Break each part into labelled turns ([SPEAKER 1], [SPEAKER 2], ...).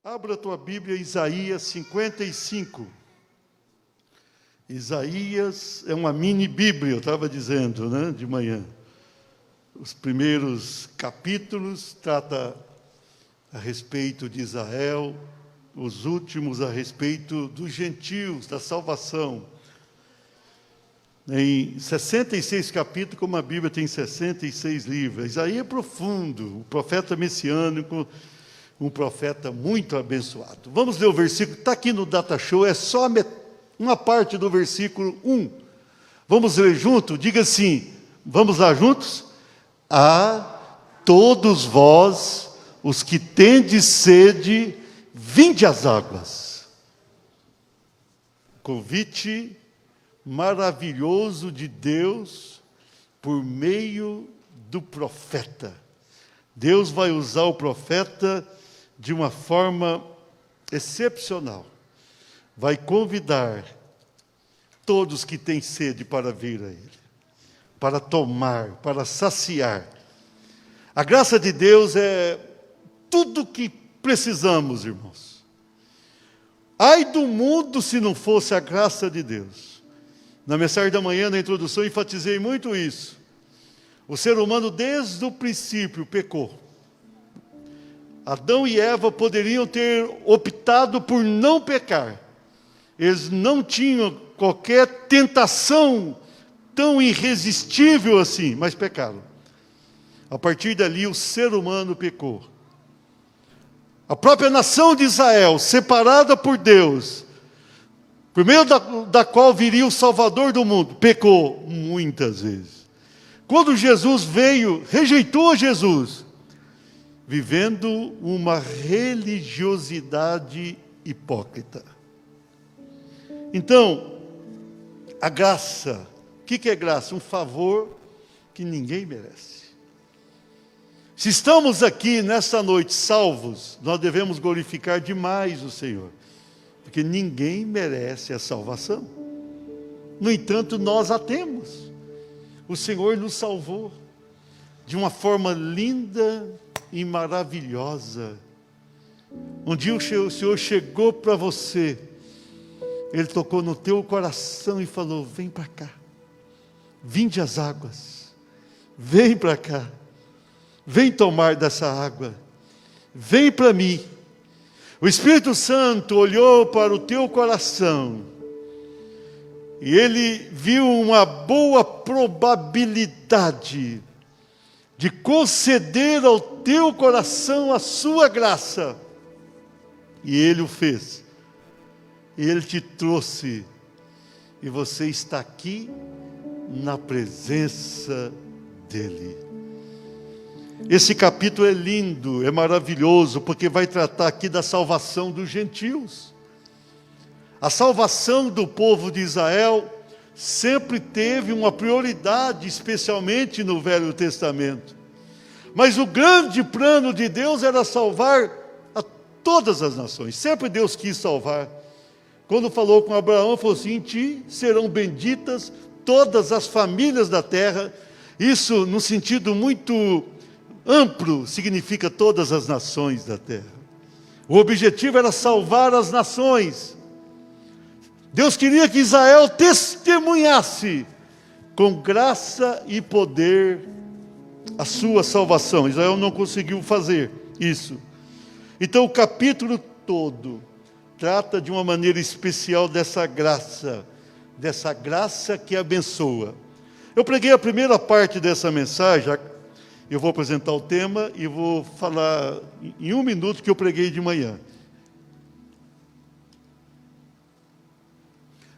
[SPEAKER 1] Abra a tua Bíblia, Isaías 55. Isaías é uma mini Bíblia, eu estava dizendo, de manhã. Os primeiros capítulos trata a respeito de Israel, os últimos a respeito dos gentios, da salvação. Em 66 capítulos, como a Bíblia tem 66 livros, Isaías é profundo, o profeta messiânico, um profeta muito abençoado. Vamos ler o versículo, está aqui no Data Show, é só uma parte do versículo 1. Vamos ler junto? Diga assim, vamos lá juntos? A todos vós, os que tendes sede, vinde às águas. Convite maravilhoso de Deus por meio do profeta. Deus vai usar o profeta de uma forma excepcional. Vai convidar todos que têm sede para vir a Ele, para tomar, para saciar. A graça de Deus é tudo que precisamos, irmãos. Ai do mundo se não fosse a graça de Deus. Na mensagem da manhã, na introdução, enfatizei muito isso. O ser humano, desde o princípio, pecou. Adão e Eva poderiam ter optado por não pecar. Eles não tinham qualquer tentação tão irresistível assim, mas pecaram. A partir dali, o ser humano pecou. A própria nação de Israel, separada por Deus, por meio da qual viria o Salvador do mundo, pecou muitas vezes. Quando Jesus veio, rejeitou Jesus, vivendo uma religiosidade hipócrita. Então, a graça, o que é graça? Um favor que ninguém merece. Se estamos aqui nessa noite salvos, nós devemos glorificar demais o Senhor, porque ninguém merece a salvação. No entanto, nós a temos. O Senhor nos salvou de uma forma linda e maravilhosa. Um dia o Senhor chegou para você, Ele tocou no teu coração e falou: vem para cá, vinde às águas, vem para cá, vem tomar dessa água, vem para mim. O Espírito Santo olhou para o teu coração e Ele viu uma boa probabilidade de conceder ao teu coração a sua graça. E Ele o fez. E Ele te trouxe. E você está aqui na presença dEle. Esse capítulo é lindo, é maravilhoso, porque vai tratar aqui da salvação dos gentios. A salvação do povo de Israel sempre teve uma prioridade, especialmente no Velho Testamento. Mas o grande plano de Deus era salvar a todas as nações. Sempre Deus quis salvar. Quando falou com Abraão, falou assim: em ti serão benditas todas as famílias da terra. Isso, no sentido muito amplo, significa todas as nações da terra. O objetivo era salvar as nações. Deus queria que Israel testemunhasse com graça e poder a sua salvação. Israel não conseguiu fazer isso. Então o capítulo todo trata de uma maneira especial dessa graça que abençoa. Eu preguei a primeira parte dessa mensagem, eu vou apresentar o tema e vou falar em 1 minuto que eu preguei de manhã.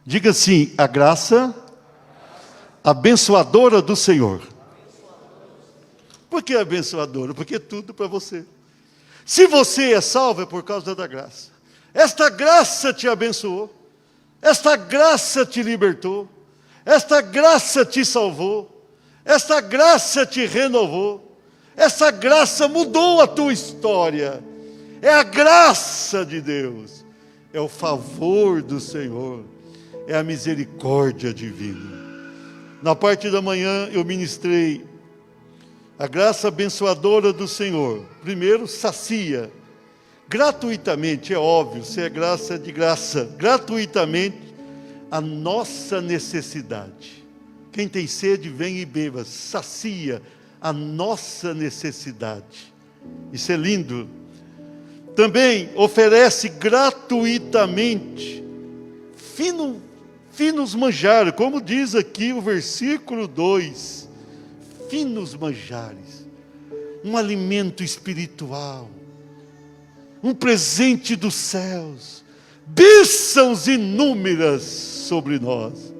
[SPEAKER 1] Diga assim: a graça abençoadora do Senhor. Por que abençoadora? Porque é tudo para você. Se você é salvo, é por causa da graça. Esta graça te abençoou. Esta graça te libertou. Esta graça te salvou. Esta graça te renovou. Essa graça mudou a tua história. É a graça de Deus. É o favor do Senhor. É a misericórdia divina. Na parte da manhã eu ministrei a graça abençoadora do Senhor. Primeiro, sacia. gratuitamente, é óbvio, se é graça, é de graça, gratuitamente, a nossa necessidade. Quem tem sede, vem e beba, sacia a nossa necessidade. Isso é lindo. Também oferece gratuitamente finos manjares, como diz aqui o versículo 2, finos manjares, um alimento espiritual, um presente dos céus, bênçãos inúmeras sobre nós.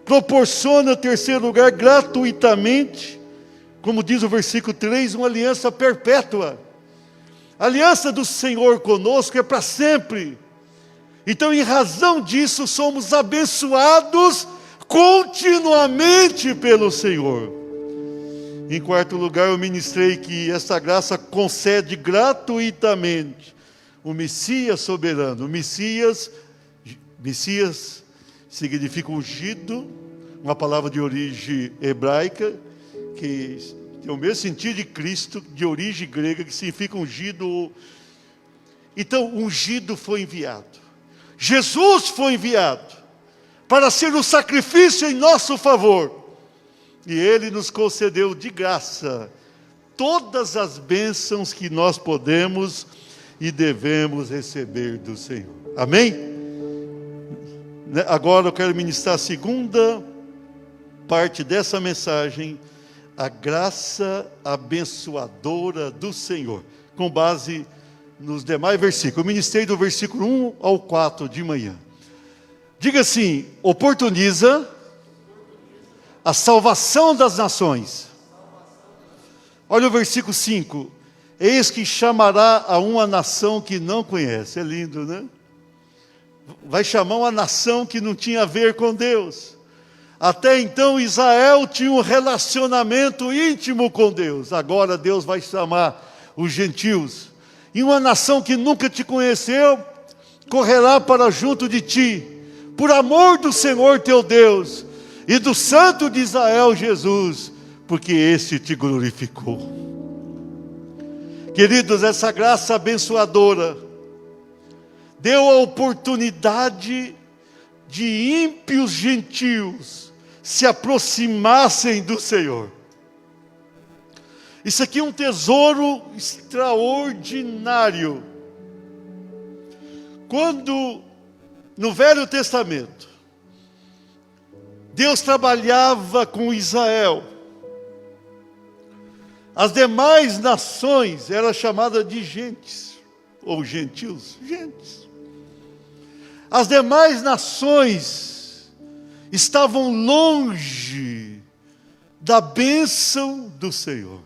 [SPEAKER 1] Proporciona, em terceiro lugar, gratuitamente, como diz o versículo 3, uma aliança perpétua. A aliança do Senhor conosco é para sempre. Então, em razão disso, somos abençoados continuamente pelo Senhor. Em quarto lugar, eu ministrei que essa graça concede gratuitamente o Messias soberano. O Messias significa ungido, uma palavra de origem hebraica, que tem o mesmo sentido de Cristo, de origem grega, que significa ungido. Então, ungido foi enviado. Jesus foi enviado para ser o sacrifício em nosso favor. E Ele nos concedeu de graça todas as bênçãos que nós podemos e devemos receber do Senhor. Amém? Agora eu quero ministrar a segunda parte dessa mensagem, a graça abençoadora do Senhor, com base nos demais versículos. Eu ministrei do versículo 1 ao 4 de manhã. Diga assim: oportuniza a salvação das nações. Olha o versículo 5. Eis que chamará a uma nação que não conhece. É lindo, né? Vai chamar uma nação que não tinha a ver com Deus. Até então Israel tinha um relacionamento íntimo com Deus. Agora Deus vai chamar os gentios. E uma nação que nunca te conheceu, correrá para junto de ti, por amor do Senhor teu Deus, e do Santo de Israel Jesus, porque este te glorificou. Queridos, essa graça abençoadora deu a oportunidade de ímpios gentios se aproximassem do Senhor. Isso aqui é um tesouro extraordinário. Quando, no Velho Testamento, Deus trabalhava com Israel, as demais nações eram chamadas de gentes, ou gentios, gentes. As demais nações estavam longe da bênção do Senhor.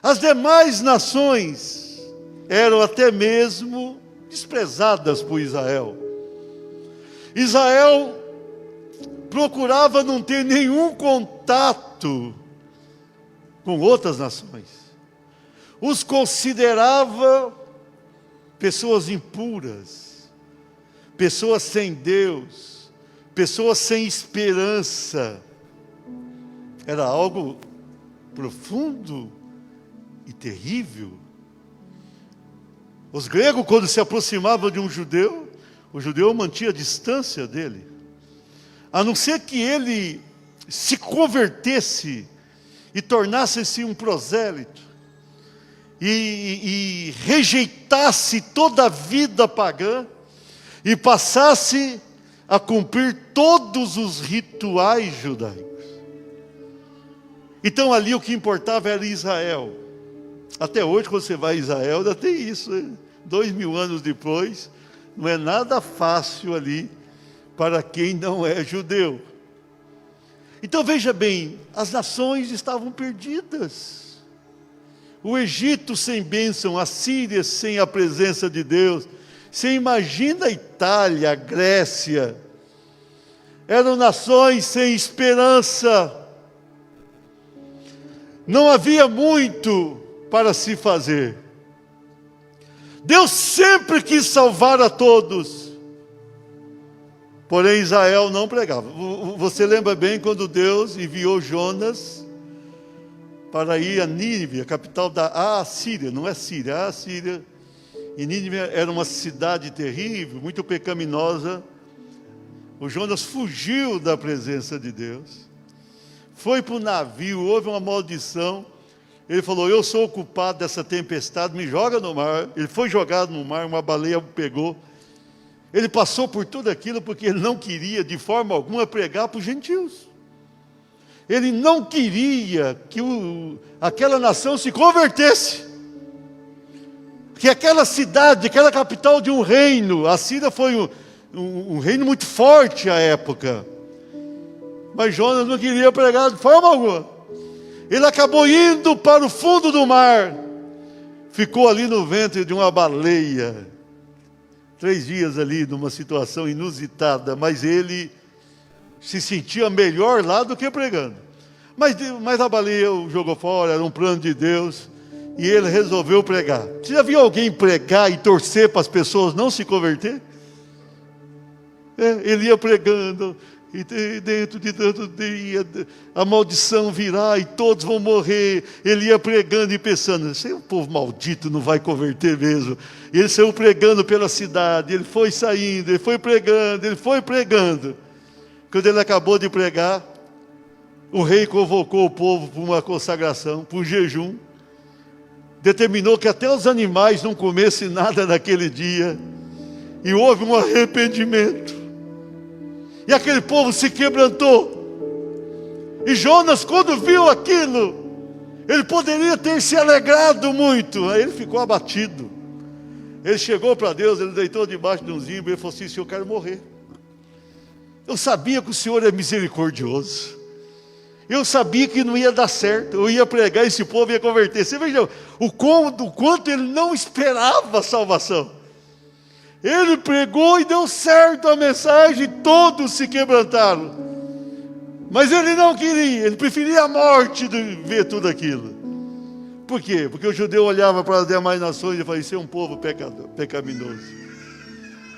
[SPEAKER 1] As demais nações eram até mesmo desprezadas por Israel. Israel procurava não ter nenhum contato com outras nações. Os considerava pessoas impuras, pessoas sem Deus, pessoas sem esperança. Era algo profundo e terrível. Os gregos, quando se aproximavam de um judeu, o judeu mantinha a distância dele, a não ser que ele se convertesse e tornasse-se um prosélito, e rejeitasse toda a vida pagã, e passasse a cumprir todos os rituais judaicos. Então ali o que importava era Israel. Até hoje, quando você vai a Israel, ainda tem isso, né? 2000 anos depois, não é nada fácil ali para quem não é judeu. Então veja bem, as nações estavam perdidas. O Egito sem bênção, a Síria sem a presença de Deus. Você imagina a Itália, a Grécia, eram nações sem esperança. Não havia muito para se fazer. Deus sempre quis salvar a todos, porém Israel não pregava. Você lembra bem quando Deus enviou Jonas para ir a Nínive, a capital da Assíria, não é Síria, a Assíria, E Nínive era uma cidade terrível, muito pecaminosa. O Jonas fugiu da presença de Deus, foi para o navio, houve uma maldição. Ele falou: eu sou o culpado dessa tempestade, me joga no mar. Ele foi jogado no mar, uma baleia o pegou. Ele passou por tudo aquilo porque ele não queria de forma alguma pregar para os gentios. Ele não queria que aquela nação se convertesse. Que aquela cidade, aquela capital de um reino, a Síria foi um reino muito forte à época. Mas Jonas não queria pregar de forma alguma. Ele acabou indo para o fundo do mar. Ficou ali no ventre de uma baleia. 3 dias ali, numa situação inusitada. Mas ele se sentia melhor lá do que pregando. Mas a baleia o jogou fora, era um plano de Deus. E ele resolveu pregar. Você já viu alguém pregar e torcer para as pessoas não se converter? Ele ia pregando, e dentro de tanto dia, a maldição virá e todos vão morrer. Ele ia pregando e pensando: esse é um povo maldito, não vai converter mesmo. E ele saiu pregando pela cidade, ele foi saindo, ele foi pregando. Quando ele acabou de pregar, o rei convocou o povo para uma consagração, para um jejum. Determinou que até os animais não comessem nada naquele dia. E houve um arrependimento. E aquele povo se quebrantou. E Jonas, quando viu aquilo, ele poderia ter se alegrado muito. Aí ele ficou abatido. Ele chegou para Deus, ele deitou debaixo de um zimbro. Ele falou assim: Senhor, eu quero morrer. Eu sabia que o Senhor é misericordioso. Eu sabia que não ia dar certo. Eu ia pregar, esse povo ia converter. Você veja o quanto ele não esperava a salvação. Ele pregou e deu certo a mensagem, todos se quebrantaram. Mas ele não queria, ele preferia a morte de ver tudo aquilo. Por quê? Porque o judeu olhava para as demais nações e falava: isso é um povo pecaminoso.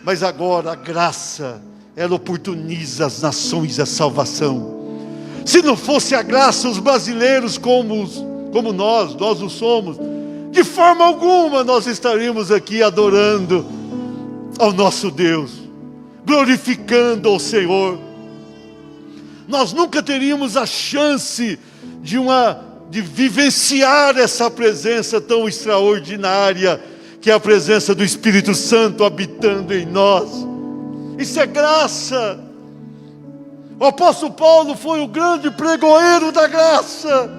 [SPEAKER 1] Mas agora a graça, ela oportuniza as nações a salvação. Se não fosse a graça, os brasileiros como nós o somos, de forma alguma nós estaríamos aqui adorando ao nosso Deus, glorificando ao Senhor. Nós nunca teríamos a chance de vivenciar essa presença tão extraordinária, que é a presença do Espírito Santo habitando em nós. Isso é graça. O apóstolo Paulo foi o grande pregoeiro da graça.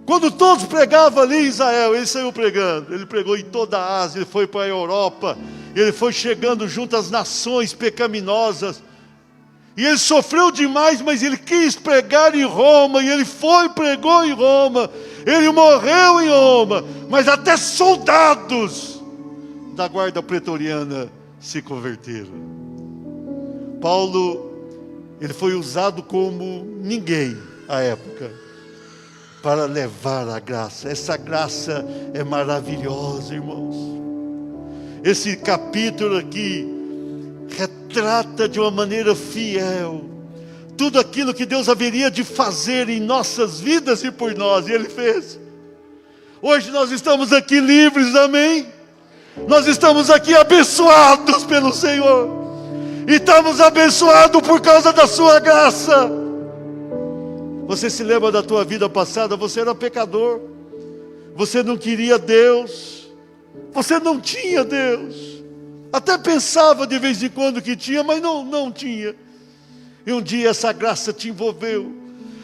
[SPEAKER 1] Quando todos pregavam ali em Israel, ele saiu pregando. Ele pregou em toda a Ásia, ele foi para a Europa, ele foi chegando junto às nações pecaminosas. E ele sofreu demais, mas ele quis pregar em Roma, e ele pregou em Roma. Ele morreu em Roma, mas até soldados da guarda pretoriana se converteram. Paulo, ele foi usado como ninguém à época, para levar a graça. Essa graça é maravilhosa, irmãos. Esse capítulo aqui retrata de uma maneira fiel tudo aquilo que Deus haveria de fazer em nossas vidas e por nós, e Ele fez. Hoje nós estamos aqui livres, amém? Nós estamos aqui abençoados pelo Senhor. E estamos abençoados por causa da sua graça. Você se lembra da tua vida passada? Você era pecador. Você não queria Deus. Você não tinha Deus. Até pensava de vez em quando que tinha, mas não tinha. E um dia essa graça te envolveu.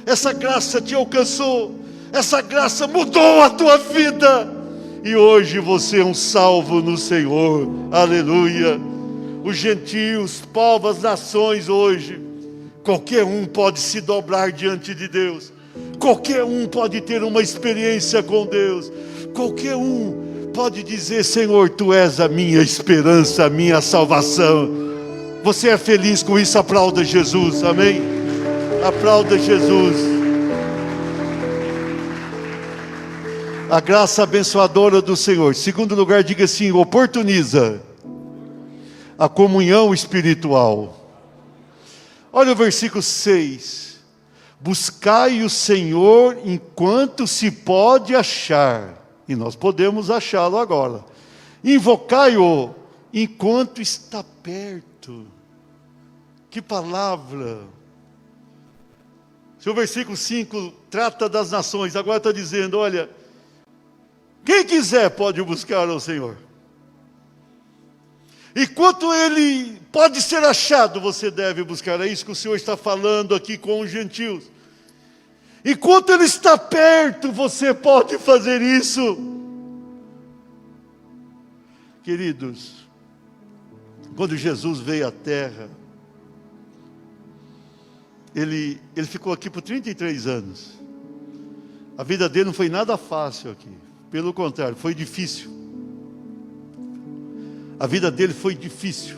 [SPEAKER 1] Essa graça te alcançou. Essa graça mudou a tua vida. E hoje você é um salvo no Senhor. Aleluia. Os gentios, povos, nações hoje, qualquer um pode se dobrar diante de Deus. Qualquer um pode ter uma experiência com Deus. Qualquer um pode dizer: Senhor, Tu és a minha esperança, a minha salvação. Você é feliz com isso? Aplauda Jesus, amém? Aplauda Jesus. A graça abençoadora do Senhor. Segundo lugar, diga assim: oportuniza a comunhão espiritual. Olha o versículo 6. Buscai o Senhor enquanto se pode achar. e nós podemos achá-lo agora. Invocai-o enquanto está perto. Que palavra! Se o versículo 5 trata das nações, agora está dizendo, olha, quem quiser pode buscar ao Senhor. Enquanto ele pode ser achado, você deve buscar. É isso que o Senhor está falando aqui com os gentios. Enquanto ele está perto, você pode fazer isso. Queridos, quando Jesus veio à terra, ele ficou aqui por 33 anos. A vida dele não foi nada fácil aqui. Pelo contrário, foi difícil. A vida dele foi difícil.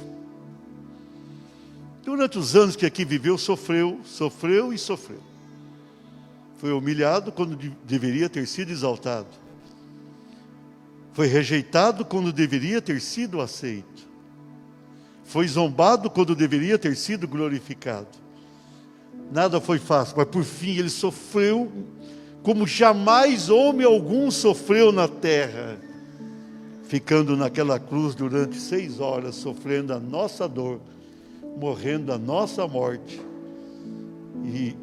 [SPEAKER 1] Durante os anos que aqui viveu, sofreu e sofreu. Foi humilhado quando deveria ter sido exaltado. Foi rejeitado quando deveria ter sido aceito. Foi zombado quando deveria ter sido glorificado. Nada foi fácil, mas por fim ele sofreu como jamais homem algum sofreu na terra, ficando naquela cruz durante 6 horas, sofrendo a nossa dor, morrendo a nossa morte e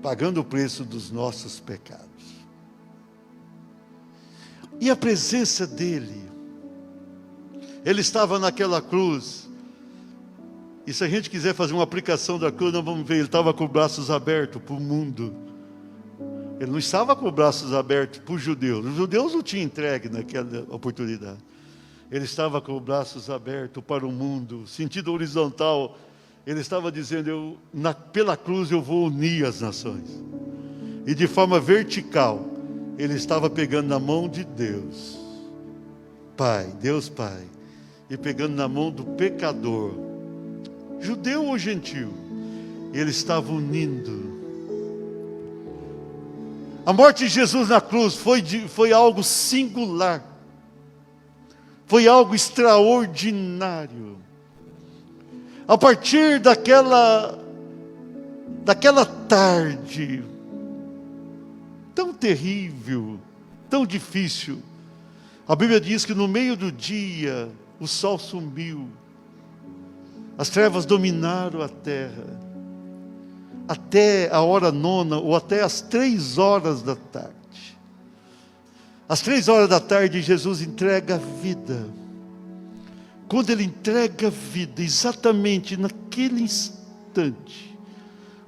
[SPEAKER 1] pagando o preço dos nossos pecados. E a presença dele, ele estava naquela cruz, e se a gente quiser fazer uma aplicação da cruz, nós vamos ver, ele estava com os braços abertos para o mundo. Ele não estava com os braços abertos para os judeus não tinham entregue naquela oportunidade. Ele estava com os braços abertos para o mundo, sentido horizontal. Ele estava dizendo, pela cruz eu vou unir as nações. E de forma vertical, ele estava pegando na mão de Deus, Pai, Deus Pai, e pegando na mão do pecador, judeu ou gentil, ele estava unindo. A morte de Jesus na cruz foi algo singular, foi algo extraordinário. A partir daquela tarde tão terrível, tão difícil, a Bíblia diz que no meio do dia o sol sumiu, as trevas dominaram a terra, até a hora 9, ou até as 3 horas da tarde. Às 3 horas da tarde, Jesus entrega a vida. Quando ele entrega a vida, exatamente naquele instante,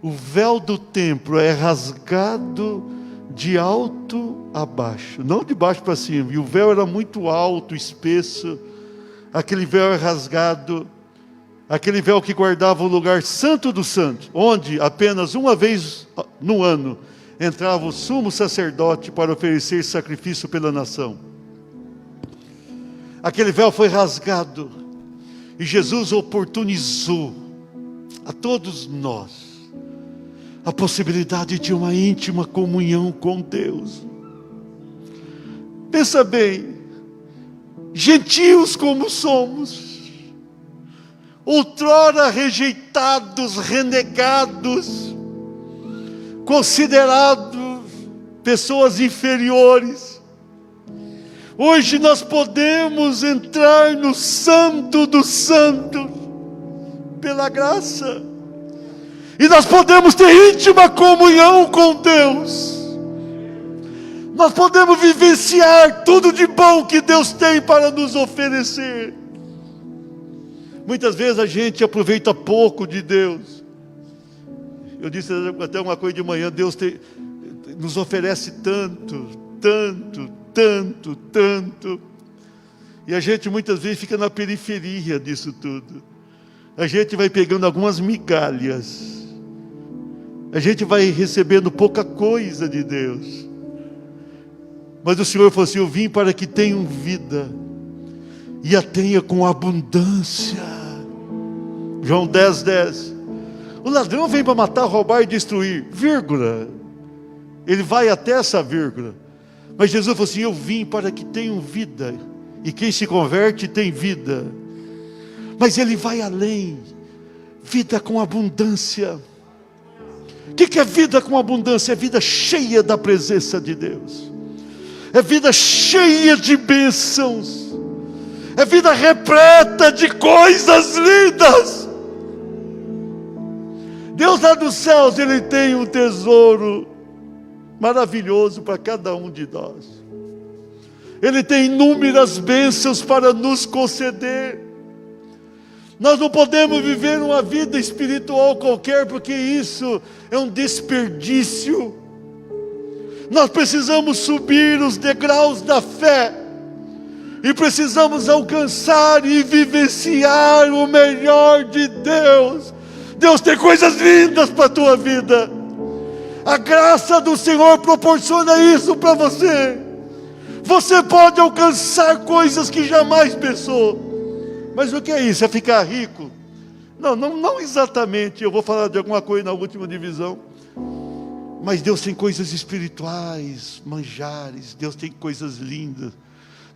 [SPEAKER 1] o véu do templo é rasgado de alto a baixo, não de baixo para cima, e o véu era muito alto, espesso. Aquele véu é rasgado, aquele véu que guardava o lugar santo dos santos, onde apenas uma vez no ano entrava o sumo sacerdote para oferecer sacrifício pela nação. Aquele véu foi rasgado e Jesus oportunizou a todos nós a possibilidade de uma íntima comunhão com Deus. Pensa bem, gentios como somos, outrora rejeitados, renegados, considerados pessoas inferiores, hoje nós podemos entrar no Santo dos Santos, pela graça, e nós podemos ter íntima comunhão com Deus, nós podemos vivenciar tudo de bom que Deus tem para nos oferecer. Muitas vezes a gente aproveita pouco de Deus. Eu disse até uma coisa de manhã, Deus nos oferece tanto, tanto, tanto, tanto, e a gente muitas vezes fica na periferia disso tudo. A gente vai pegando algumas migalhas, a gente vai recebendo pouca coisa de Deus, mas o Senhor falou assim, eu vim para que tenham vida, e a tenha com abundância. João 10:10. O ladrão vem para matar, roubar e destruir, vírgula, ele vai até essa vírgula, mas Jesus falou assim, eu vim para que tenham vida, e quem se converte tem vida. Mas ele vai além, vida com abundância. O que é vida com abundância? É vida cheia da presença de Deus, é vida cheia de bênçãos, é vida repleta de coisas lindas. Deus lá dos céus, Ele tem um tesouro maravilhoso para cada um de nós. Ele tem inúmeras bênçãos para nos conceder. Nós não podemos viver uma vida espiritual qualquer, porque isso é um desperdício. Nós precisamos subir os degraus da fé, e precisamos alcançar e vivenciar o melhor de Deus. Deus tem coisas lindas para a tua vida. A graça do Senhor proporciona isso para você. Você pode alcançar coisas que jamais pensou. Mas o que é isso? É ficar rico? Não exatamente. Eu vou falar de alguma coisa na última divisão. Mas Deus tem coisas espirituais, manjares. Deus tem coisas lindas.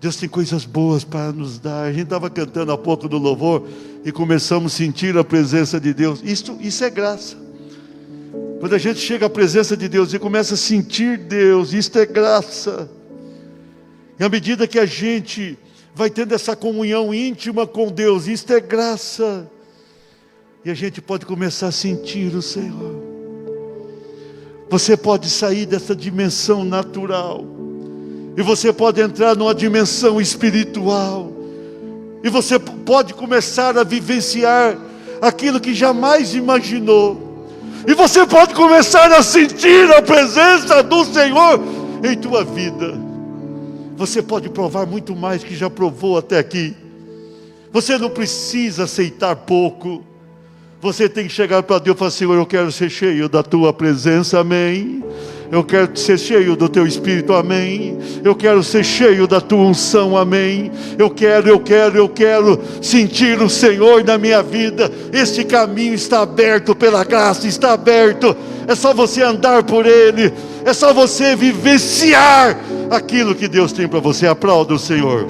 [SPEAKER 1] Deus tem coisas boas para nos dar. A gente estava cantando há pouco do louvor e começamos a sentir a presença de Deus. Isso é graça. Quando a gente chega à presença de Deus e começa a sentir Deus, isso é graça. E à medida que a gente vai tendo essa comunhão íntima com Deus, isso é graça. E a gente pode começar a sentir o Senhor. Você pode sair dessa dimensão natural, e você pode entrar numa dimensão espiritual, e você pode começar a vivenciar aquilo que jamais imaginou, e você pode começar a sentir a presença do Senhor em tua vida. Você pode provar muito mais que já provou até aqui. Você não precisa aceitar pouco. Você tem que chegar para Deus e falar: Senhor, eu quero ser cheio da tua presença, amém. Eu quero ser cheio do teu Espírito, amém. Eu quero ser cheio da tua unção, amém. Eu quero sentir o Senhor na minha vida. Este caminho está aberto pela graça, está aberto. É só você andar por ele. É só você vivenciar aquilo que Deus tem para você. Aplauda o Senhor.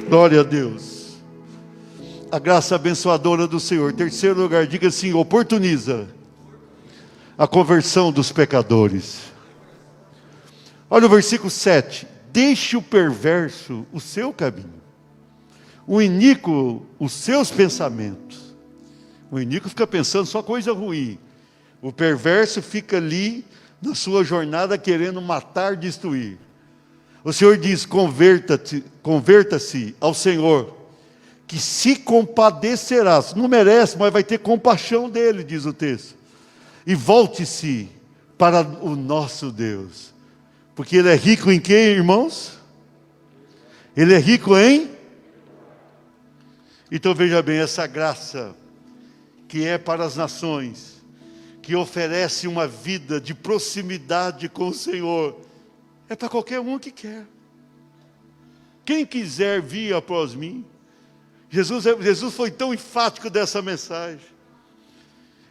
[SPEAKER 1] Glória a Deus. A graça abençoadora do Senhor. Terceiro lugar, diga assim: oportuniza a conversão dos pecadores. Olha o versículo 7. Deixe o perverso o seu caminho, o iníquo os seus pensamentos. O iníquo fica pensando só coisa ruim. O perverso fica ali na sua jornada querendo matar, destruir. O Senhor diz: converta-se ao Senhor, que se compadecerás. Não merece, mas vai ter compaixão dele, diz o texto. E volte-se para o nosso Deus. Porque Ele é rico em quê, irmãos? Ele é rico em? Então veja bem, essa graça que é para as nações, que oferece uma vida de proximidade com o Senhor, é para qualquer um que quer. Quem quiser vir após mim. Jesus foi tão enfático dessa mensagem.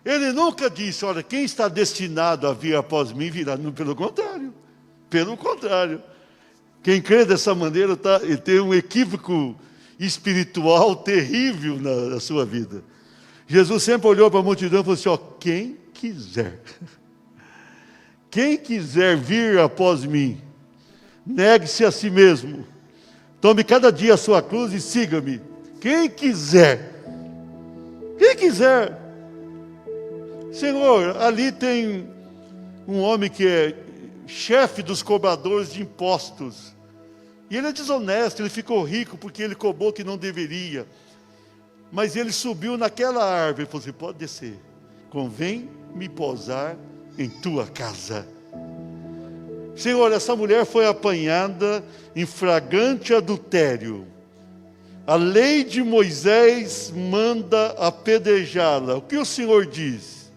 [SPEAKER 1] Ele nunca disse: olha, quem está destinado a vir após mim virá. Não, pelo contrário. Pelo contrário. Quem crê dessa maneira ele tem um equívoco espiritual terrível na sua vida. Jesus sempre olhou para a multidão e falou assim: ó, quem quiser vir após mim, negue-se a si mesmo, tome cada dia a sua cruz e siga-me. Quem quiser. Senhor, ali tem um homem que é chefe dos cobradores de impostos, e ele é desonesto, ele ficou rico porque ele cobrou que não deveria, mas ele subiu naquela árvore e falou assim: pode descer, convém me pousar em tua casa. Senhor, essa mulher foi apanhada em flagrante adultério. A lei de Moisés manda apedrejá-la. O que o Senhor diz?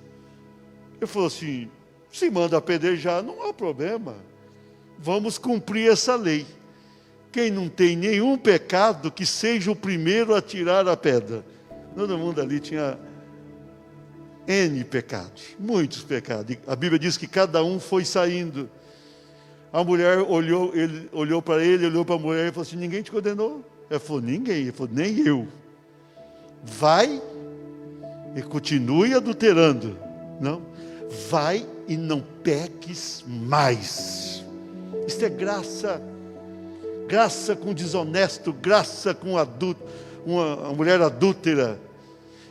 [SPEAKER 1] Ele falou assim: se manda apedrejar, não há problema. Vamos cumprir essa lei. Quem não tem nenhum pecado, que seja o primeiro a tirar a pedra. Todo mundo ali tinha N pecados, muitos pecados. A Bíblia diz que cada um foi saindo. A mulher olhou, ele olhou para ele, olhou para a mulher e falou assim: ninguém te condenou? Ele falou: ninguém. Ele falou: nem eu. Vai e continue adulterando. Não. vai e não peques mais. Isto é graça. Graça com desonesto, graça com adulto, uma mulher adúltera,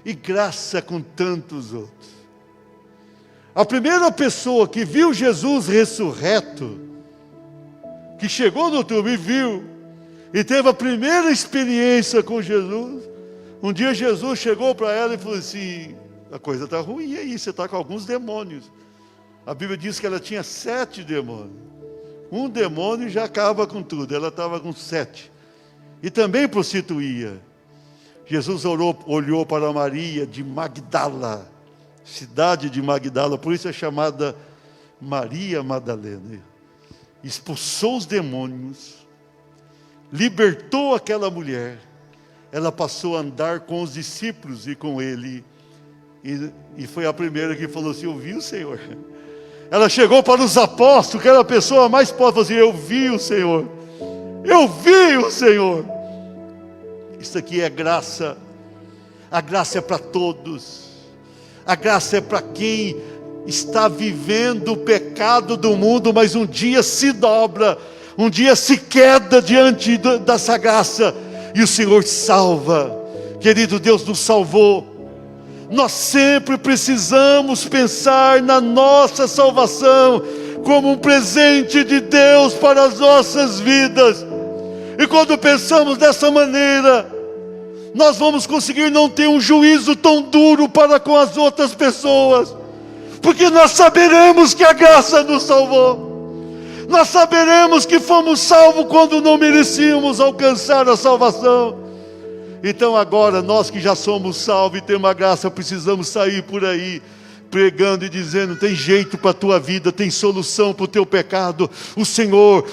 [SPEAKER 1] e graça com tantos outros. A primeira pessoa que viu Jesus ressurreto, que chegou no túmulo e viu, e teve a primeira experiência com Jesus, um dia Jesus chegou para ela e falou assim: a coisa está ruim aí, você está com alguns demônios. A Bíblia diz que ela tinha 7 demônios. Um demônio já acaba com tudo, ela estava com 7. E também prostituía. Jesus olhou para Maria de Magdala, cidade de Magdala, por isso é chamada Maria Madalena. Expulsou os demônios, libertou aquela mulher. Ela passou a andar com os discípulos e com ele. E foi a primeira que falou assim: eu vi o Senhor. Ela chegou para os apóstolos, que era a pessoa mais pobre, falou assim: eu vi o Senhor. Eu vi o Senhor. Isso aqui é graça. A graça é para todos. A graça é para quem está vivendo o pecado do mundo, mas um dia se dobra, um dia se queda diante dessa graça, e o Senhor salva. Querido, Deus nos salvou. Nós sempre precisamos pensar na nossa salvação como um presente de Deus para as nossas vidas. E quando pensamos dessa maneira, nós vamos conseguir não ter um juízo tão duro para com as outras pessoas, porque nós saberemos que a graça nos salvou. Nós saberemos que fomos salvos quando não merecíamos alcançar a salvação. Então agora, nós que já somos salvos e temos a graça, precisamos sair por aí, pregando e dizendo: tem jeito para a tua vida, tem solução para o teu pecado. O Senhor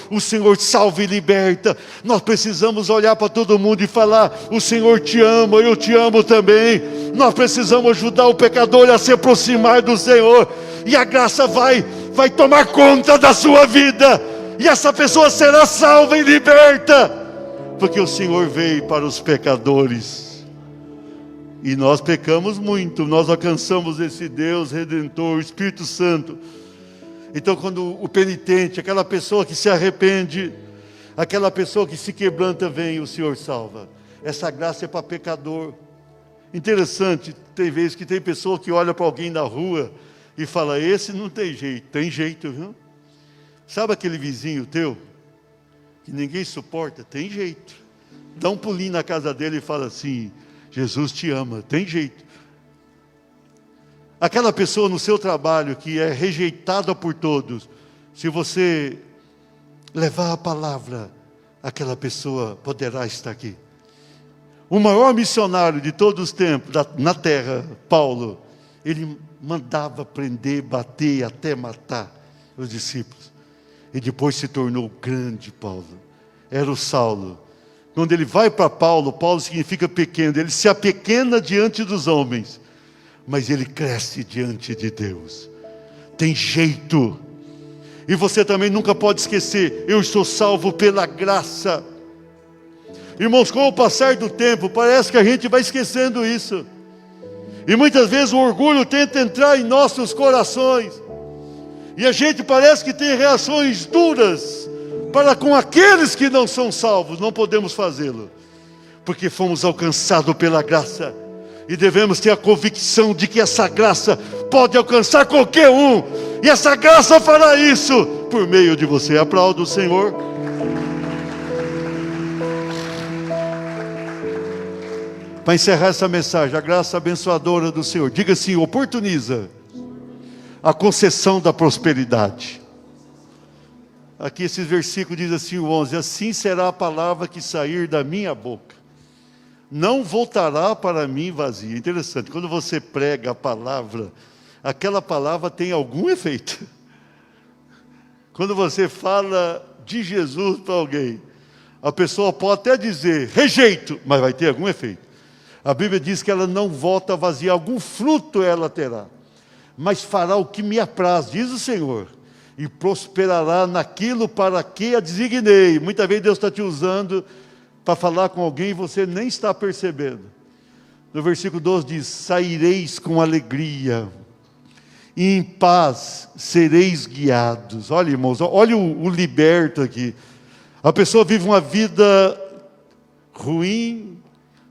[SPEAKER 1] salva e liberta. Nós precisamos olhar para todo mundo e falar: o Senhor te ama, eu te amo também. Nós precisamos ajudar o pecador a se aproximar do Senhor, e a graça vai tomar conta da sua vida, e essa pessoa será salva e liberta. Porque o Senhor veio para os pecadores, e nós pecamos muito, nós alcançamos esse Deus Redentor, o Espírito Santo. Então quando o penitente, aquela pessoa que se arrepende, aquela pessoa que se quebranta, vem, o Senhor salva. Essa graça é para pecador. Interessante, tem vezes que tem pessoa que olha para alguém na rua e fala: esse não tem jeito, viu? Sabe aquele vizinho teu que ninguém suporta? Tem jeito. Dá um pulinho na casa dele e fala assim: Jesus te ama, tem jeito. Aquela pessoa no seu trabalho que é rejeitada por todos, se você levar a palavra, aquela pessoa poderá estar aqui. O maior missionário de todos os tempos na terra, Paulo, ele mandava prender, bater, até matar os discípulos. E depois se tornou o grande Paulo. Era o Saulo. Quando ele vai para Paulo, Paulo significa pequeno. Ele se apequena diante dos homens, mas ele cresce diante de Deus. Tem jeito. E você também nunca pode esquecer: eu estou salvo pela graça. Irmãos, com o passar do tempo, parece que a gente vai esquecendo isso. E muitas vezes o orgulho tenta entrar em nossos corações. E a gente parece que tem reações duras para com aqueles que não são salvos. Não podemos fazê-lo, porque fomos alcançados pela graça. E devemos ter a convicção de que essa graça pode alcançar qualquer um. E essa graça fará isso por meio de você. Aplauda o Senhor. Para encerrar essa mensagem, a graça abençoadora do Senhor, diga assim: oportuniza a concessão da prosperidade. Aqui esse versículo diz assim, o 11: assim será a palavra que sair da minha boca, não voltará para mim vazia. Interessante, quando você prega a palavra, aquela palavra tem algum efeito. Quando você fala de Jesus para alguém, a pessoa pode até dizer rejeito, mas vai ter algum efeito. A Bíblia diz que ela não volta vazia, algum fruto ela terá, mas fará o que me apraz, diz o Senhor, e prosperará naquilo para que a designei. Muitas vezes Deus está te usando para falar com alguém e você nem está percebendo. No versículo 12 diz: saireis com alegria, e em paz sereis guiados. Olha, irmãos, olha o liberto aqui. A pessoa vive uma vida ruim,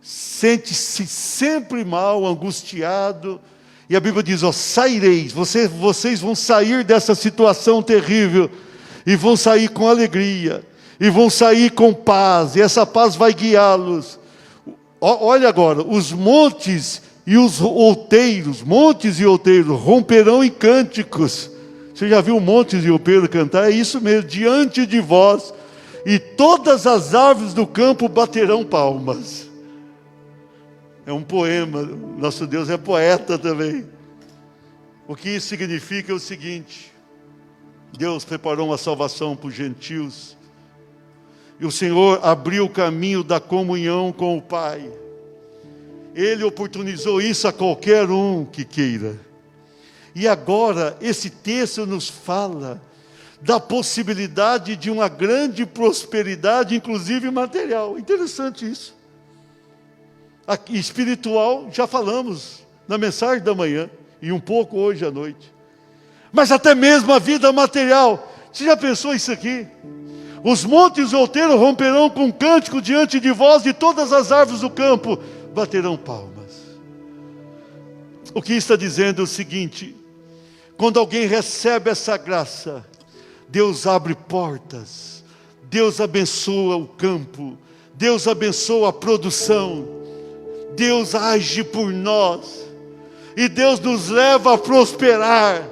[SPEAKER 1] sente-se sempre mal, angustiado, e a Bíblia diz, saireis, vocês vão sair dessa situação terrível, e vão sair com alegria, e vão sair com paz, e essa paz vai guiá-los. Olha agora, os montes e outeiros romperão em cânticos. Você já viu montes e outeiros cantar? É isso mesmo, diante de vós, e todas as árvores do campo baterão palmas. É um poema, nosso Deus é poeta também. O que isso significa é o seguinte: Deus preparou uma salvação para os gentios, e o Senhor abriu o caminho da comunhão com o Pai. Ele oportunizou isso a qualquer um que queira. E agora, esse texto nos fala da possibilidade de uma grande prosperidade, inclusive material. Interessante isso. Aqui, espiritual, já falamos na mensagem da manhã, e um pouco hoje à noite. Mas até mesmo a vida material. Você já pensou isso aqui? Os montes outeiros romperão com cântico diante de vós, e todas as árvores do campo baterão palmas. O que está dizendo é o seguinte: quando alguém recebe essa graça, Deus abre portas, Deus abençoa o campo, Deus abençoa a produção, Deus age por nós, e Deus nos leva a prosperar,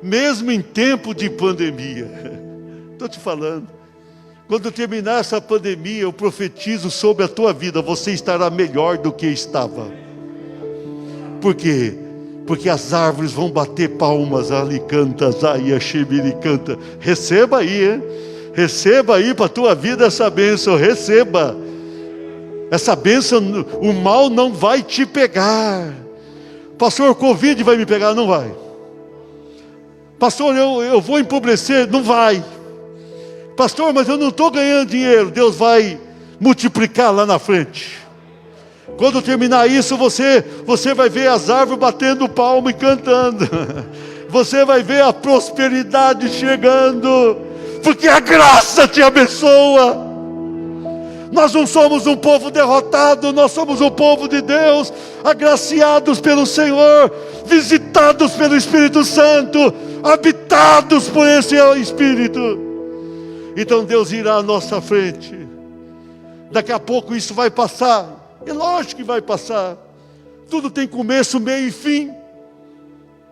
[SPEAKER 1] mesmo em tempo de pandemia. Estou te falando, quando terminar essa pandemia, eu profetizo sobre a tua vida, você estará melhor do que estava. Por quê? Porque as árvores vão bater palmas, ali canta, zaia, xibiri canta. Receba aí, hein? Receba aí para a tua vida essa bênção, receba. Essa bênção, o mal não vai te pegar. Pastor, o Covid vai me pegar? Não vai. Pastor, eu vou empobrecer? Não vai. Pastor, mas eu não estou ganhando dinheiro. Deus vai multiplicar lá na frente. Quando terminar isso, você vai ver as árvores batendo palma e cantando. Você vai ver a prosperidade chegando, porque a graça te abençoa. Nós não somos um povo derrotado, nós somos um povo de Deus, agraciados pelo Senhor, visitados pelo Espírito Santo, habitados por esse Espírito. Então Deus irá à nossa frente. Daqui a pouco isso vai passar. É lógico que vai passar. Tudo tem começo, meio e fim.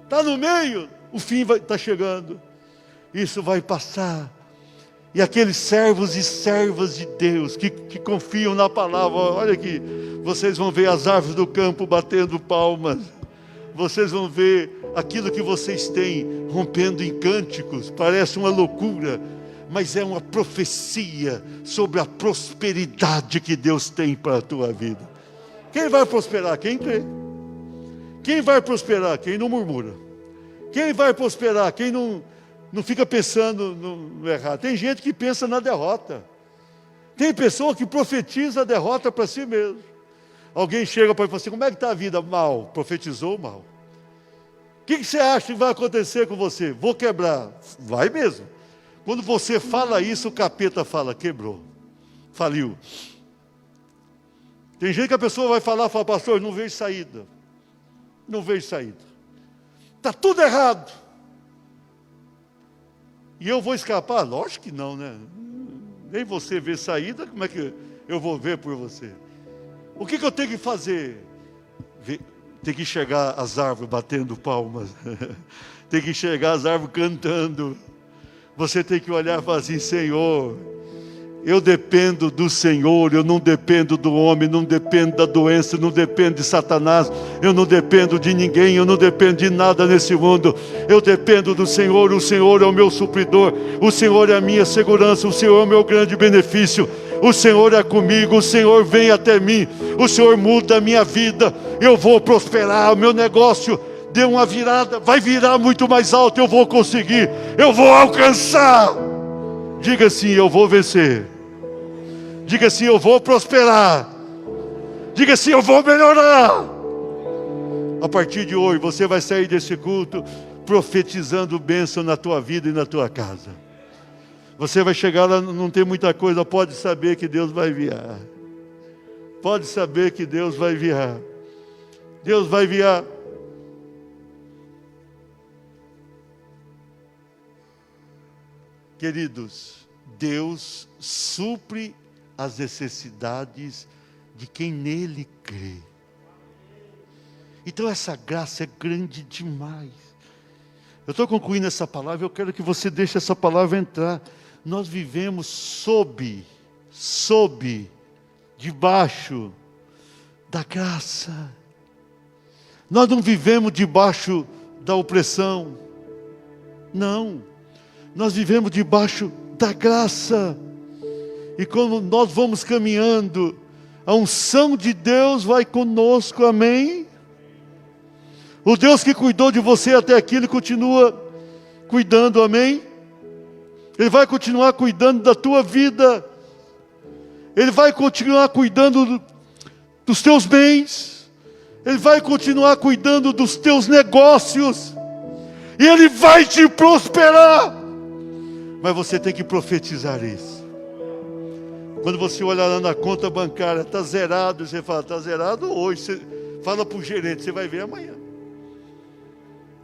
[SPEAKER 1] Está no meio, o fim está chegando. Isso vai passar. E aqueles servos e servas de Deus que confiam na palavra, olha aqui, vocês vão ver as árvores do campo batendo palmas. Vocês vão ver aquilo que vocês têm rompendo em cânticos. Parece uma loucura, mas é uma profecia sobre a prosperidade que Deus tem para a tua vida. Quem vai prosperar? Quem crê. Quem vai prosperar? Quem não murmura. Quem vai prosperar? Quem não fica pensando no errado. Tem gente que pensa na derrota. Tem pessoa que profetiza a derrota para si mesmo. Alguém chega para ele e fala assim: como é que está a vida? Mal. Profetizou mal. O que você acha que vai acontecer com você? Vou quebrar. Vai mesmo. Quando você fala isso, o capeta fala: quebrou, faliu. Tem gente que a pessoa vai falar, fala: pastor, não vejo saída. Não vejo saída. Está tudo errado. E eu vou escapar? Lógico que não, né? Nem você vê saída, como é que eu vou ver por você? O que eu tenho que fazer? Tem que enxergar as árvores batendo palmas. Tem que enxergar as árvores cantando. Você tem que olhar e falar assim: Senhor, eu dependo do Senhor, eu não dependo do homem, não dependo da doença, não dependo de Satanás, eu não dependo de ninguém, eu não dependo de nada nesse mundo, eu dependo do Senhor. O Senhor é o meu supridor, o Senhor é a minha segurança, o Senhor é o meu grande benefício, o Senhor é comigo, o Senhor vem até mim, o Senhor muda a minha vida, eu vou prosperar, o meu negócio deu uma virada, vai virar muito mais alto, eu vou conseguir, eu vou alcançar. Diga assim: eu vou vencer. Diga assim: eu vou prosperar. Diga assim: eu vou melhorar. A partir de hoje você vai sair desse culto profetizando bênção na tua vida e na tua casa. Você vai chegar lá, não tem muita coisa, pode saber que Deus vai enviar. Pode saber que Deus vai enviar. Deus vai enviar. Queridos, Deus supre as necessidades de quem nele crê. Então essa graça é grande demais. Eu estou concluindo essa palavra, eu quero que você deixe essa palavra entrar. Nós vivemos debaixo da graça. Nós não vivemos debaixo da opressão. Não. Nós vivemos debaixo da graça. E quando nós vamos caminhando, a unção de Deus vai conosco, amém? O Deus que cuidou de você até aqui, Ele continua cuidando, amém? Ele vai continuar cuidando da tua vida. Ele vai continuar cuidando dos teus bens. Ele vai continuar cuidando dos teus negócios. E Ele vai te prosperar. Mas você tem que profetizar isso. Quando você olhar lá na conta bancária, está zerado. Você fala, está zerado hoje. Você fala para o gerente, você vai ver amanhã.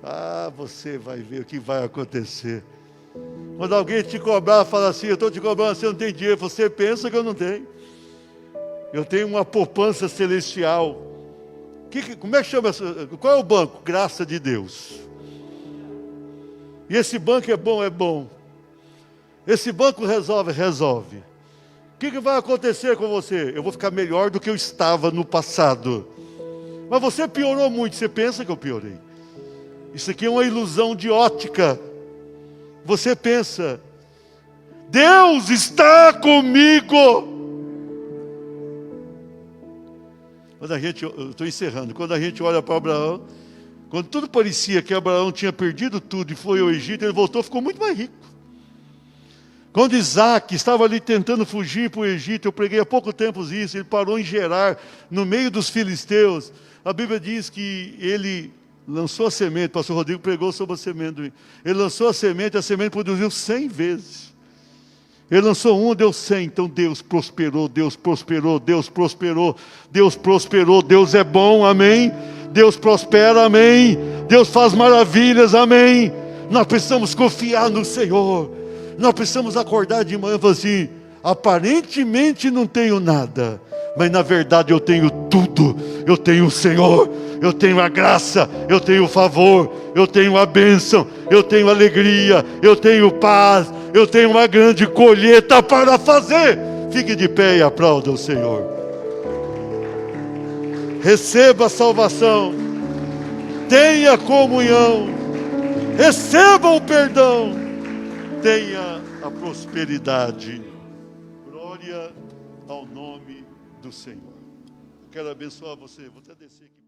[SPEAKER 1] Ah, você vai ver o que vai acontecer. Quando alguém te cobrar, fala assim, eu estou te cobrando, você não tem dinheiro. Você pensa que eu não tenho. Eu tenho uma poupança celestial. Como é que chama? Qual é o banco? Graça de Deus. E esse banco é bom, é bom. Esse banco resolve. O que vai acontecer com você? Eu vou ficar melhor do que eu estava no passado. Mas você piorou muito, você pensa que eu piorei. Isso aqui é uma ilusão de ótica. Você pensa, Deus está comigo. Eu estou encerrando, quando a gente olha para Abraão, quando tudo parecia que Abraão tinha perdido tudo e foi ao Egito, ele voltou e ficou muito mais rico. Quando Isaac estava ali tentando fugir para o Egito, eu preguei há pouco tempo isso, ele parou em Gerar, no meio dos filisteus. A Bíblia diz que ele lançou a semente, o pastor Rodrigo pregou sobre a semente. Ele lançou a semente produziu 100 vezes. Ele lançou um, deu 100. Então Deus prosperou, Deus prosperou, Deus prosperou, Deus prosperou. Deus é bom, amém? Deus prospera, amém? Deus faz maravilhas, amém? Nós precisamos confiar no Senhor. Nós precisamos acordar de manhã e falar assim, aparentemente não tenho nada, mas na verdade eu tenho tudo. Eu tenho o Senhor, eu tenho a graça, eu tenho o favor, eu tenho a bênção, eu tenho alegria, eu tenho paz, eu tenho uma grande colheita para fazer. Fique de pé e aplauda o Senhor. Receba a salvação, tenha comunhão, receba o perdão, tenha a prosperidade. Glória ao nome do Senhor. Quero abençoar você. Vou até descer aqui.